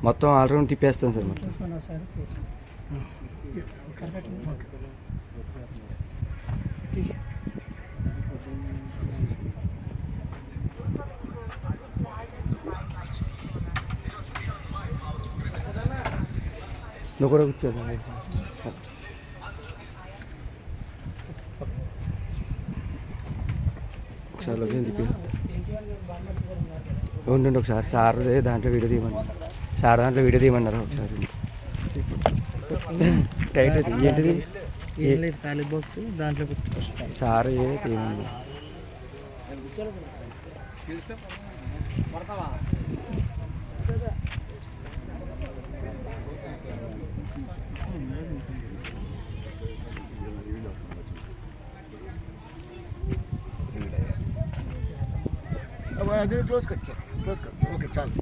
మొత్తం all round తిప్పేస్తాం sir మొత్తం. నువ్వు కూడా కూర్చోదు ఒకసారి లొకేషన్ తిప్పేస్తా. ఉండండి ఒకసారి సార్ దాంట్లో వీడియో తీయమన్నారు. సార్ దాంట్లో వీడియో తీయమన్నారు ఒకసారి. టైట్ అది ఏంటిది బాక్స్ దాంట్లో సార్ తీయమన్నారు. క్లోజ్ కట్ ఓకే చాలు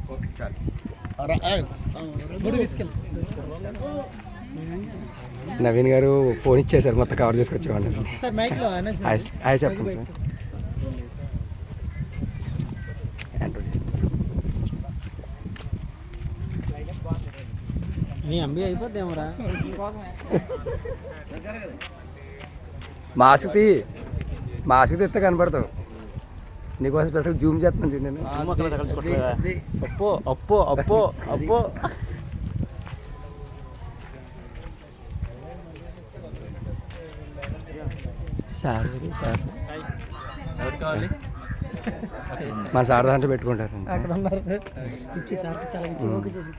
నవీన్ గారు ఫోన్ ఇచ్చేసారు మొత్తం కవర్ చేసుకొచ్చేవాడిని. హాయ్ చెప్పండి సార్. మీ ఎంబీ అయిపోద్దేమోరా. మాస్క్ తెస్తే కనపడతావు. నీకోసం స్పెషల్ జూమ్ చేస్తున్నాను చూడండి నేను. అప్పో అప్పో అప్పో అప్పో సార్ మా సార్ దాంట్లో పెట్టుకుంటారు. అక్కడ ఉన్నారు ఇచ్చి సార్ చాలా ఇచ్చి ఓకే చేసి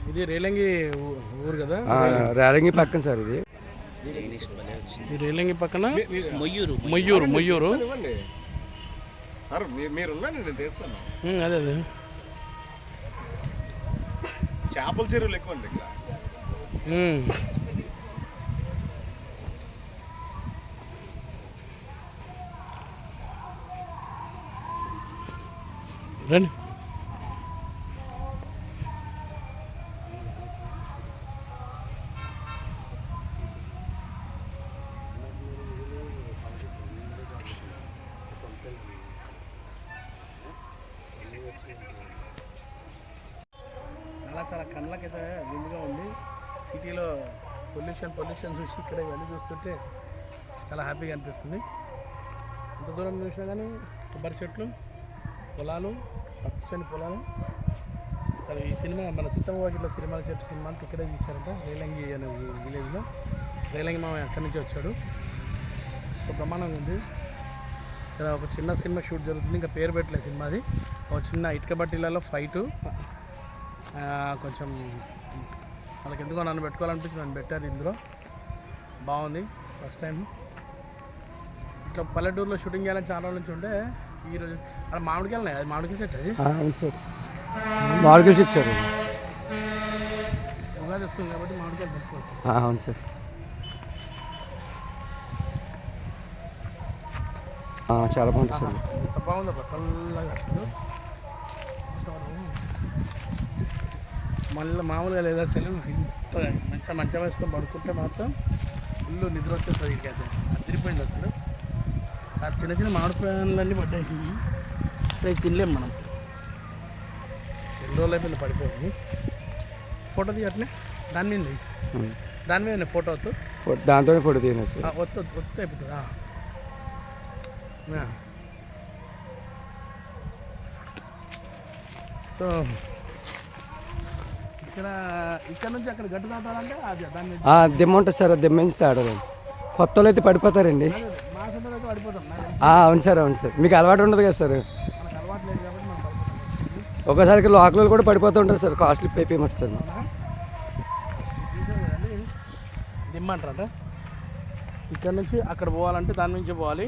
ఇది రేలంగి ఊరు కదా. రేలంగి పక్కన సార్ ఇది. రేలంగి పక్కన మొయ్యూరు. అదే అదే చేపల చెరువులు ఎక్కువ అండి ఇక్కడ. రండి. చాలా కళ్ళకైతే విందుగా ఉంది. సిటీలో పొల్యూషన్ చూసి ఇక్కడ ఇవన్నీ చూస్తుంటే చాలా హ్యాపీగా అనిపిస్తుంది. ఎంత దూరం చూసినా కానీ కొబ్బరి చెట్లు, పొలాలు, పచ్చని పొలాలు. అసలు ఈ సినిమా మన సీతమ్మవాకిట్లో సినిమా అంతా ఇక్కడే తీశారంట. రేలంగి అనే విలేజ్లో. రేలంగి మామ అక్కడి నుంచి వచ్చాడు. ఒక ప్రమాణంగా ఉంది. ఇక్కడ ఒక చిన్న సినిమా షూట్ జరుగుతుంది. ఇంకా పేరు పెట్టలేదు సినిమాది. ఒక చిన్న ఇటుక బట్టీలలో ఫైటు. కొంచెం వాళ్ళకి ఎందుకో నన్ను పెట్టుకోవాలనిపించి నన్ను పెట్టారు ఇందులో. బాగుంది. ఫస్ట్ టైం ఇట్లా పల్లెటూరులో షూటింగ్ చేయాలని చాలా రోజుల నుంచి ఉంటే ఈరోజు అక్కడ మామిడికాయలు ఉన్నాయి. అది మామిడికాయ సెట్ అది మామిడికాయలు ఇచ్చారు. ఉగాది వస్తుంది కాబట్టి మామిడికాయలు తీసుకోవచ్చు. అవును సార్. చాలా బాగుంటుంది సార్. ఎంత బాగుంది చల్లగా. మళ్ళీ మామూలుగా లేదా అసలు ఇంత మంచిగా వేసుకొని పడుకుంటే మాత్రం ఫుల్ నిద్ర వచ్చేస్తుంది. ఇంకైతే అదిరిపోయింది అసలు. ఆ చిన్న చిన్న మామిడి ప్రాణాలన్నీ పడ్డాయి. అసలు తినలేము మనం. చిన్న రోజులు అయిపోయింది పడిపోయింది. ఫోటో తీయట్లే దాని మీద ఫోటో వద్దు. దాంతో ఫోటో తీయను సార్. వద్దు అయిపోతుందా. సో ఇక్కడ నుంచి అక్కడ గట్టు దాటాలంటే దాన్ని దెమ్మ ఉంటుంది సార్. దెమ్మ నుంచి తాడరు. కొత్త వాళ్ళు అయితే పడిపోతారండి. మా సెంటర్ అయితే పడిపోతాం. అవును సార్. మీకు అలవాటు ఉండదు కదా సార్. మనకు అలవాటు లేదు కాబట్టి మనం పడిపోతాం. ఒకసారికి లోకల్ కూడా పడిపోతూ ఉంటారు సార్. కాస్ట్లీ అయిపోయి సార్. దిమ్మంటారట. ఇక్కడ నుంచి అక్కడ పోవాలంటే దాని నుంచి పోవాలి.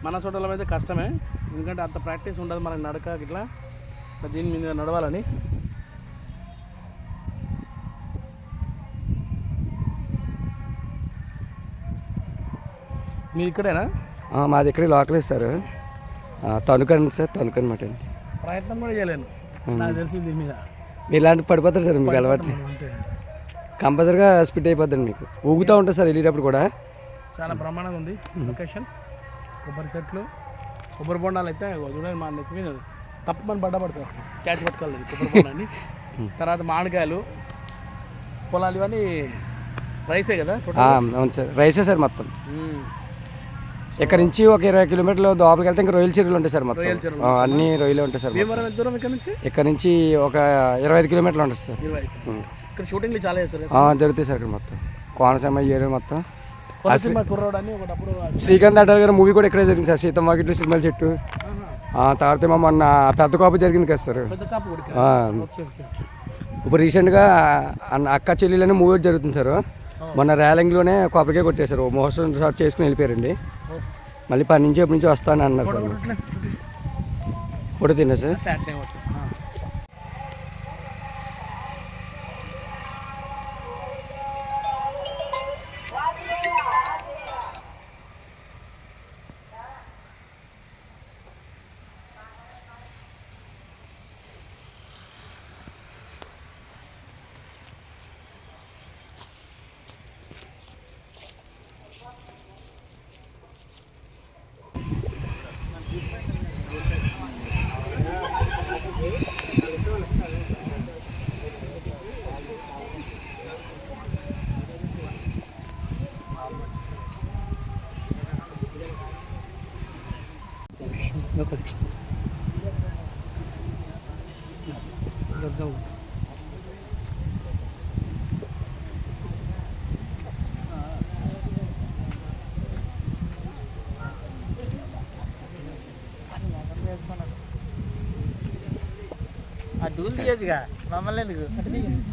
మన చోటలో అయితే కష్టమే. ఎందుకంటే అంత ప్రాక్టీస్ ఉండదు మనకి నడక ఇట్లా దీని మీద నడవాలని. మీరు ఇక్కడేనా? మాది ఇక్కడే లోకలే సార్. తణుకని సార్. తణుకని మాట. ప్రయత్నం కూడా చేయలేను నాకు తెలిసి దీని మీద. మీరు ఇలాంటి పడిపోతారు సార్ మీకు అలవాటు అంతే కంపల్సరీగా స్పిట్ అయిపోద్దండి మీకు ఊగుతూ ఉంటుంది సార్ వెళ్ళేటప్పుడు కూడా. చాలా బ్రహ్మాండంగా ఉంది లొకేషన్. కొబ్బరి చెట్లు, కొబ్బరి బొండాలు అయితే చూడండి మా నెత్తి మీద తప్పమని పడతారు, క్యాచ్ పట్టుకోవాలి కొబ్బరి బొండాన్ని. తర్వాత మామిడికాయలు, పొలాలు ఇవన్నీ రైసే కదా. అవును సార్ రైసే సార్ మొత్తం. ఇక్కడ నుంచి ఒక 20 కిలోమీటర్లు లోపలికి వెళ్తే ఇంకా రొయ్యల చెరువులు ఉంటాయి సార్ మొత్తం. అన్ని రొయ్యలు ఉంటాయి సార్. భీమవరం ఎంత దూరం ఇక్కడ నుంచి? ఇక్కడ నుంచి ఒక 25 కిలోమీటర్లు ఉంటుంది సార్. 25. ఇక్కడ షూటింగ్లు చాలా చేస్తారు. జరుగుతాయి సార్ ఇక్కడ మొత్తం కోనసీమ ఏరియా మొత్తం. కుర్రోడు అని ఒకటప్పుడు శ్రీకాంత్ అడ్డాల గారి మూవీ కూడా ఇక్కడే జరిగింది సార్, సీతం వాకిట్లో సినిమాల చెట్టు. తర్వాత ఏమో మొన్న పెద్ద కాపు జరిగింది కదా సార్. పెద్ద కాపు కూడా. ఇప్పుడు రీసెంట్గా అక్క చెల్లెలని మూవీ జరుగుతుంది సార్. మొన్న ర్యాలింగ్లోనే కొబ్బరికాయ కొట్టేశారు, మోసం షాట్ చేసుకుని వెళ్ళిపోయారండి. మళ్ళీ పని నుంచి ఎప్పటి నుంచి వస్తానని అన్నారు సార్. ఫోటో తిన్నా సార్.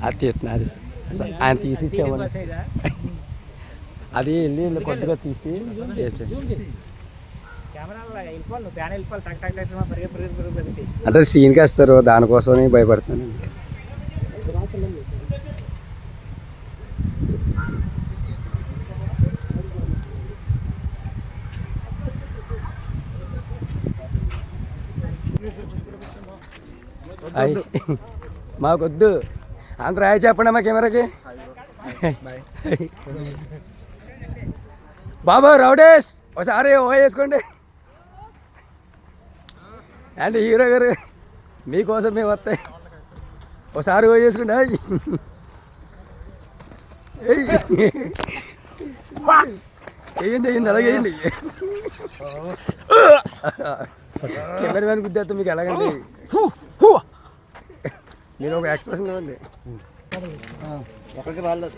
అది తీస్తున్నా అది ఆయన తీసి ఇచ్చామని అది వెళ్ళి కొద్దిగా తీసి అంటే సీన్కి వేస్తారు, దానికోసమని భయపడతాను. మాకొద్దు అందరూ హాయ్ చెప్పండి మా కెమెరాకి. బాబు రౌడేస్ ఒకసారి ఓ వేసుకోండి. అంటే హీరో గారు మీకోసం మేము వస్తాయి, ఒకసారి ఓ చేసుకోండి. వేయండి వేయండి అలాగే వేయండి. కెమెరా మ్యాన్ గుద్దేస్తాం మీకు ఎలాగండి, మీరు ఒక ఎక్స్ప్రెషన్ ఇవ్వండి. ఎక్కడికి రాలేదు.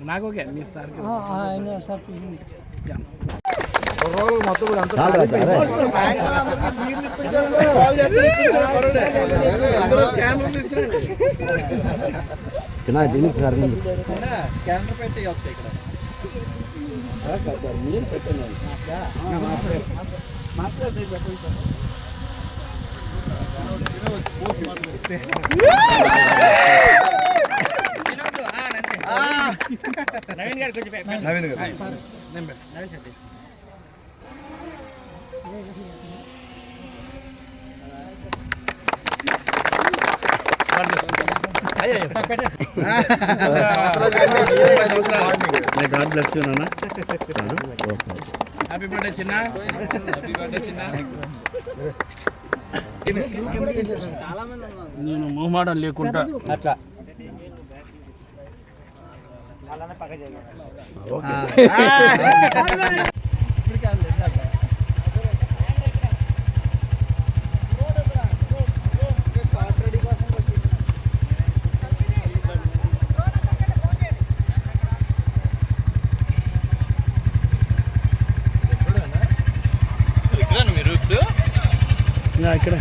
నాకు ఓకే మీ సార్కి చిన్న దీనికి సార్ నవీన్ గారు గాడ్ బ్లెస్ యూ నాన్న. హ్యాపీ బర్త్డే చిన్న. నేను మొహమాటం లేకుండా అట్లా ఇక్కడ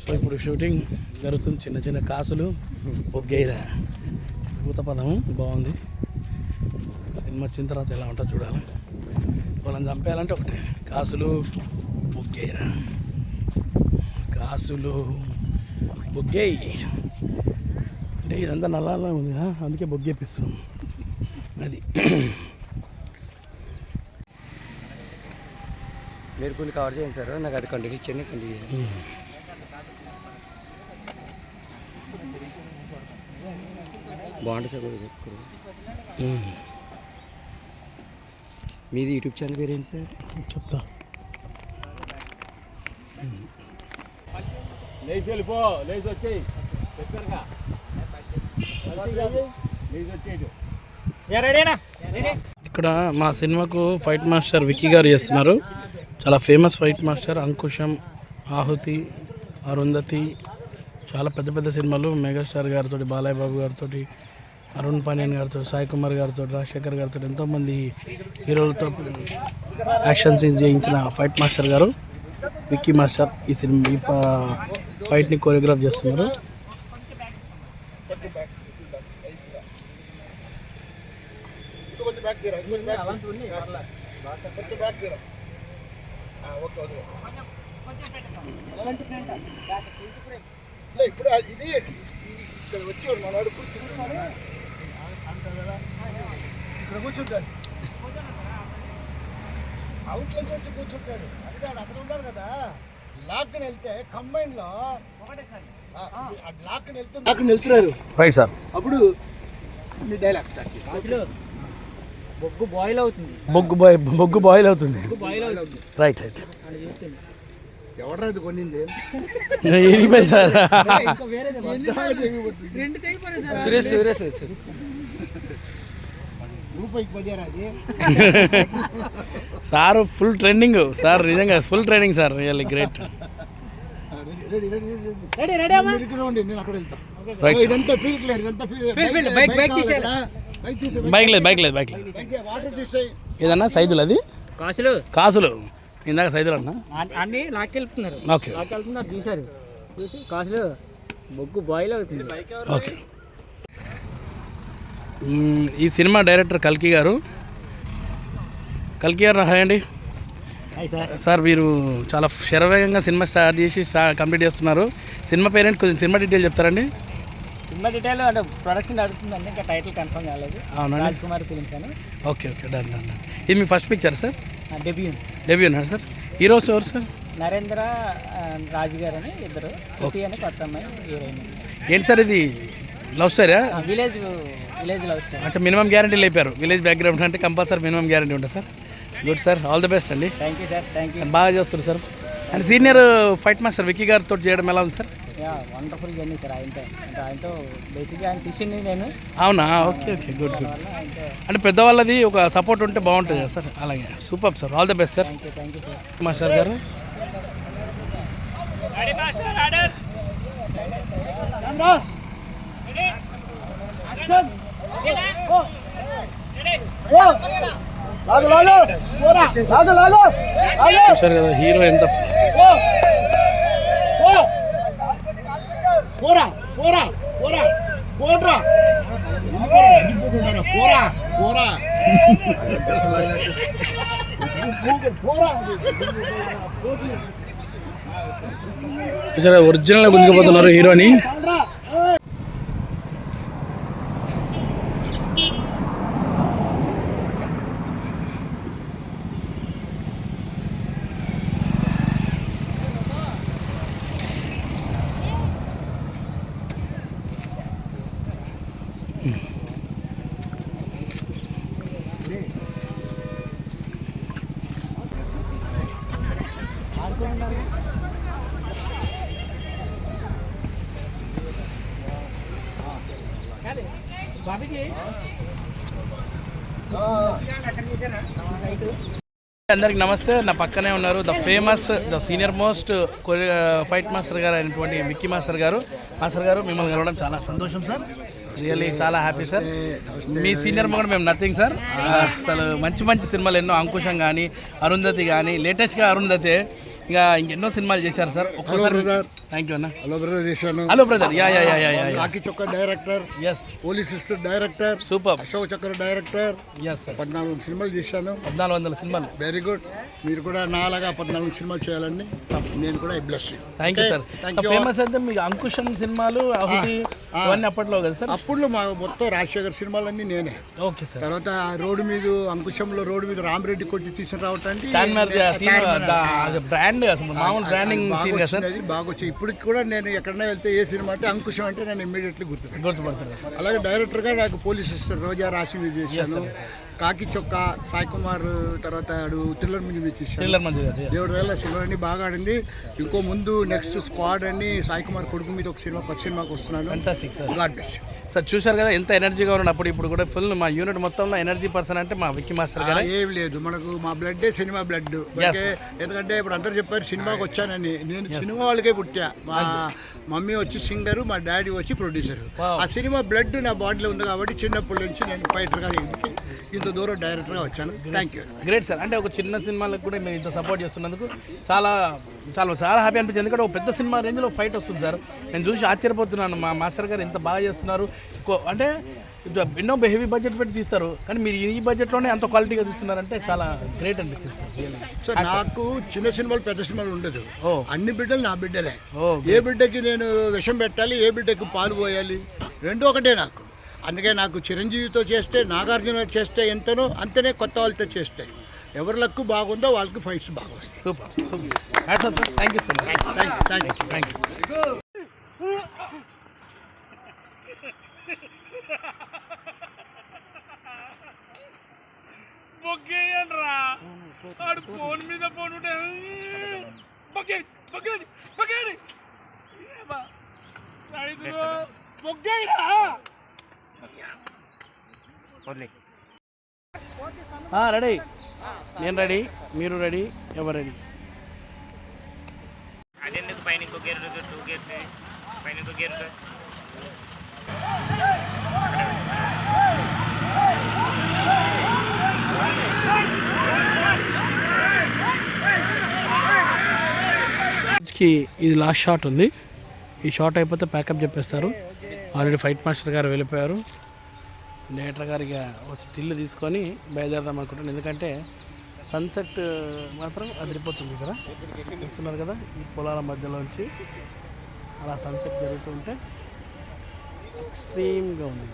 సో ఇప్పుడు షూటింగ్ జరుగుతుంది. చిన్న చిన్న కాసులు బొగ్గైరా భూత పదము బాగుంది. సినిమా వచ్చిన తర్వాత ఎలా ఉంటుందో చూడాలి. వాళ్ళని చంపేయాలంటే ఒకటే కాసులు బొగ్గైరా, కాసులు బొగ్గేయి అంటే ఇదంతా నల్లాలా ఉంది కదా, అందుకే బొగ్గేపిస్తున్నాం. అది మీరు కొన్ని కవర్ చేయండి సార్, నాకు అది కంటిన్యూ ఇచ్చండి. కంటిన్యూ బాగుంటుంది సార్. మీది యూట్యూబ్ ఛానల్ పేరు ఏంటి సార్? చెప్తా. లేచి వెళ్ళిపో, లేచి వచ్చేయి. ఇక్కడ మా సినిమాకు ఫైట్ మాస్టర్ విక్కీ గారు చేస్తున్నారు. చాలా ఫేమస్ ఫైట్ మాస్టర్. అంకుశం, ఆహుతి, అరుంధతి, చాలా పెద్ద పెద్ద సినిమాలు మెగాస్టార్ గారితో, బాలయ్య బాబు గారితో, అరుణ్ పాండ్యన్ గారితో, సాయి కుమార్ గారితో, రాజశేఖర్ గారితో ఎంతోమంది హీరోలతో యాక్షన్ సీన్స్ చేయించిన ఫైట్ మాస్టర్ గారు విక్కీ మాస్టర్ ఈ సినిమా ఈ ఫైట్ని కోరియోగ్రాఫ్ చేస్తున్నారు. ఇప్పుడు ఇది ఇక్కడ వచ్చి మనవాడు కూర్చుంటాడు, ఇక్కడ కూర్చుంటాడు, అవుట్లోకి వచ్చి కూర్చుంటాడు. అంటే అక్కడ ఉన్నాడు కదా, లాక్ని వెళ్తే కంబైన్లో లాక్ని వెళ్తున్నారు. Right sir. అప్పుడు మీ డైలాగ్ స్టార్ట్ చేసి బొగ్గు బాయిల్ అవుతుంది. బొగ్గు బాయిల్ అవుతుంది. Right right. ఎవడరా ఇది కొనింది సార్. సురేష్ సురేష్ రూపాయికి 10 అది. సార్ ఫుల్ ట్రెండింగ్ సార్, నిజంగా full trending sir, really great. నేను అక్కడ వెళ్తాను. ఇదంతా ఫీల్డ్ లేదు, ఇదంతా బైక్ లేదు. వాటర్ తీసేయి. ఏదన్నా సైదులు అది కాసులు ఇందాక సైదులు అన్నా అన్ని లాక్కెళ్తున్నారు. ఓకే లాక్కెళ్తున్నారు, చూసారు. చూసి కాసులు బొగ్గు బాయిల్ అవుతుంది. ఓకే. ఈ సినిమా డైరెక్టర్ కల్కి గారు హాయ్ అండి. సార్ మీరు చాలా శరవేగంగా సినిమా స్టార్ట్ చేసి కంప్లీట్ చేస్తున్నారు. సినిమా పేరెంట్ కొంచెం సినిమా డీటెయిల్ చెప్తారండి? సినిమా డీటెయిల్ అంటే ప్రొడక్షన్ అడుగుతుందండి, ఇంకా టైటిల్ కన్ఫర్మ్ కాలేదు. అవునండి. రాజ్ కుమార్ ఫిలిమ్స్ అని. Okay done. ఇది మీ ఫస్ట్ పిక్చర్ సార్? డెబ్యూ అన్నారు సార్. హీరోస్ ఎవరు సార్? నరేంద్ర రాజు గారు అని ఇద్దరు, సిటీ అని కొత్త అమ్మాయి హీరోయిన్. ఏంటి సార్ ఇది love story? Village love story. అచ్చా, మినిమం గ్యారంటీలు అయిపోయారు. విలేజ్ బ్యాక్గ్రౌండ్ అంటే కంపల్సరీ మినిమం గ్యారంటీ ఉంటుంది sir. Good sir, all the best అండి. Thank you sir. Thank you. బాగా చేస్తారు sir. And senior fight master Vicky గారితో చేయడం ఎలా ఉంది సార్? Wonderful journey sir. ఆయనతో బేసిక్గా ఆయన శిష్యుని నేను. అవునా? Okay good. అంటే పెద్దవాళ్ళది ఒక సపోర్ట్ ఉంటే బాగుంటుంది కదా సార్. అలాగే super sir, all the best sir. Thank you sir. Master గారు చూసారు కదా హీరో ఎంత పోరా పోరా పోరా పోరా పోరా పోరా చూసారా ఒరిజినల్ గుంజుకుపోతున్నారు హీరోని. అందరికి నమస్తే. నా పక్కనే ఉన్నారు the famous the senior most fight master గారు అయినటువంటి విక్కీ మాస్టర్ గారు. మాస్టర్ గారు మిమ్మల్ని కలవడం చాలా సంతోషం సార్. రియల్లీ చాలా హ్యాపీ సార్. మీ సీనియర్ కూడా మేము నథింగ్ సార్. అసలు మంచి మంచి సినిమాలు ఎన్నో, అంకుశం కానీ, అరుంధతి కానీ, లేటెస్ట్గా అరుంధతి, ఇంకా ఇంకెన్నో సినిమాలు చేశారు సార్. ఒక్కసారి థ్యాంక్ యూ అన్న. హలో బ్రదర్ చేశాను. Hello brother. Yeah yeah yeah yeah yeah. Khaki Chokka director, yes police sister director, super. Ashok Chakra director. Yes sir. 14 సినిమాలు చేశాను. 1400 సినిమాలు. Very good. మీరు కూడా నాలాగా 14 సినిమాలు చేయాలని నేను కూడా bless you. Thank you sir. Famous అయితే మీకు అంకుశం సినిమాలు, ఆహుతి అవన్నీ అప్పట్లో కదా సార్? అప్పుడు మా మొత్తం రాజశేఖర్ సినిమాలన్నీ నేనే. Okay sir. తర్వాత రోడ్డు మీద అంకుశంలో రోడ్డు మీద రామరెడ్డి కొట్టి తీసుకురావటానికి బ్రాండ్ అసలు మామూలు బ్రాండింగ్ సీన్ కదా సార్. బాగా వచ్చి ఇప్పటికి కూడా నేను ఎక్కడైనా వెళ్తే ఏ సినిమా అంటే అంకుశం అంటే నేను ఇమ్మీడియట్లీ గుర్తుపడతాను. అలాగే డైరెక్టర్గా నాకు పోలీస్ సిస్టర్ రోజా రాసి చేశాను. కాకి చొక్క సాయి కుమార్, తర్వాత థ్రిల్లర్ మంది చేశాను. దేవుడు వేళ సినిమాని బాగా ఆడింది. ఇంకో ముందు నెక్స్ట్ స్క్వాడ్ అని సాయి కుమార్ కొడుకు మీద ఒక సినిమా, కొత్త సినిమాకి వస్తున్నాను. God bless you. సార్ చూశారు కదా ఎంత ఎనర్జీగా ఉన్నప్పుడు. ఇప్పుడు కూడా ఫుల్ మా యూనిట్ మొత్తంలో ఎనర్జీ పర్సన్ అంటే మా విక్కీ మాస్టర్ గారు. ఏం లేదు, మనకు మా బ్లడ్ సినిమా బ్లడ్. ఎందుకంటే ఇప్పుడు అందరు చెప్పారు సినిమాకి వచ్చానని. నేను సినిమా వాళ్ళకే పుట్టా. మా మమ్మీ వచ్చి సింగరు, మా డాడీ వచ్చి ప్రొడ్యూసర్. ఆ సినిమా బ్లడ్ నా బాడీలో ఉంది కాబట్టి చిన్నప్పటి నుంచి నేను ఫైటర్గా ఎదిగి ఇంత దూరం డైరెక్టర్గా వచ్చాను. Thank you. Great sir. అంటే ఒక చిన్న సినిమాలకు కూడా మీరు ఇంత సపోర్ట్ చేస్తున్నందుకు చాలా చాలా చాలా హ్యాపీ అనిపించింది. ఎందుకంటే ఒక పెద్ద సినిమా రేంజ్లో ఫైట్ వస్తుంది సార్. నేను చూసి ఆశ్చర్యపోతున్నాను. మా మాస్టర్ గారు ఎంత బాగా చేస్తున్నారు. అంటే ఎన్నో హెవీ బడ్జెట్ పెట్టి తీస్తారు, కానీ మీరు ఈ బడ్జెట్లోనే అంత క్వాలిటీగా తీస్తున్నారంటే చాలా గ్రేట్ అనిపిస్తుంది సార్. నాకు చిన్న సినిమాలు పెద్ద సినిమాలు ఉండదు. అన్ని బిడ్డలు నా బిడ్డలే. ఏ బిడ్డకి నేను విషం పెట్టాలి, ఏ బిడ్డకి పాలు పోయాలి, రెండు ఒకటే నాకు. అందుకే నాకు చిరంజీవితో చేస్తే, నాగార్జున చేస్తే ఎంతనో అంతనే కొత్త వాళ్ళతో చేస్తే ఎవరి లక్కు బాగుందో వాళ్ళకి ఫైట్స్ బాగా వస్తాయి. Super super. Thank you so much. Thank you. బొగ్గేయండ్రా ఆడు ఫోన్ మీద ఫోన్ ఉంటే బొగ్గేయండి రెడీ. నేను రెడీ, మీరు రెడీ, ఎవరు రెడీ? అదెందుకు పైన ఇంకో గేర్ 2 గేర్స్ పైన ఇంకో గేర్. ఇది లాస్ట్ షాట్ ఉంది. ఈ షాట్ అయిపోతే ప్యాకప్ చెప్పేస్తారు. ఆల్రెడీ ఫైట్ మాస్టర్ గారు వెళ్ళిపోయారు. డైరెక్టర్ గారికి స్టిల్ తీసుకొని బయలుదేరదాం అనుకుంటున్నాను. ఎందుకంటే సన్సెట్ మాత్రం అదిరిపోతుంది కదా, చూస్తున్నారు కదా. ఈ పొలాల మధ్యలోంచి అలా సన్సెట్ జరుగుతుంటే ఎక్స్ట్రీమ్గా ఉంది.